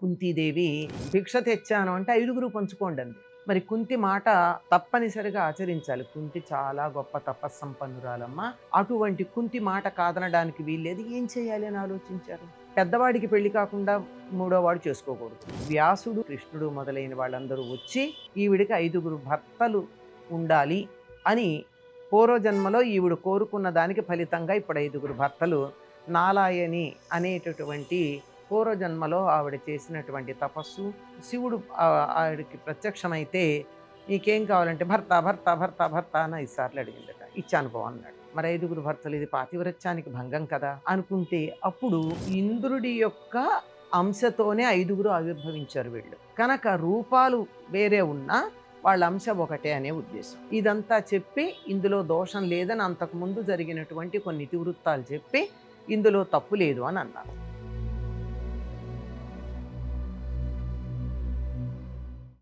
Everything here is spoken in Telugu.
కుంతీదేవి భిక్ష తెచ్చాను అంటే ఐదుగురు పంచుకోండి అంది. మరి కుంతి మాట తప్పనిసరిగా ఆచరించాలి. కుంతి చాలా గొప్ప తపస్సంపన్నురాలమ్మ. అటువంటి కుంతి మాట కాదనడానికి వీల్లేదు. ఏం చేయాలి అని ఆలోచించారు. పెద్దవాడికి పెళ్లి కాకుండా మూడో వాడు చేసుకోకూడదు. వ్యాసుడు, కృష్ణుడు మొదలైన వాళ్ళందరూ వచ్చి ఈవిడికి ఐదుగురు భర్తలు ఉండాలి అని పూర్వజన్మలో ఈవిడ కోరుకున్న దానికి ఫలితంగా ఇప్పుడు ఐదుగురు భర్తలు. నాలాయని అనేటటువంటి పూర్వజన్మలో ఆవిడ చేసినటువంటి తపస్సు శివుడు ఆవిడకి ప్రత్యక్షమైతే నీకేం కావాలంటే భర్త భర్త భర్త భర్త అని 5 సార్లు అడిగిందట. ఇచ్చాను పో అన్నాడు. మరి ఐదుగురు భర్తలు, ఇది పాతివ్రత్యానికి భంగం కదా అనుకుంటే అప్పుడు ఇంద్రుడి యొక్క అంశతోనే ఐదుగురు ఆవిర్భవించారు వీళ్ళు. కనుక రూపాలు వేరే ఉన్నా వాళ్ళ అంశ ఒకటే అనే ఉద్దేశం. ఇదంతా చెప్పి ఇందులో దోషం లేదని అంతకుముందు జరిగినటువంటి కొన్ని ఇతివృత్తాలు చెప్పి ఇందులో తప్పు లేదు అని అన్నారు.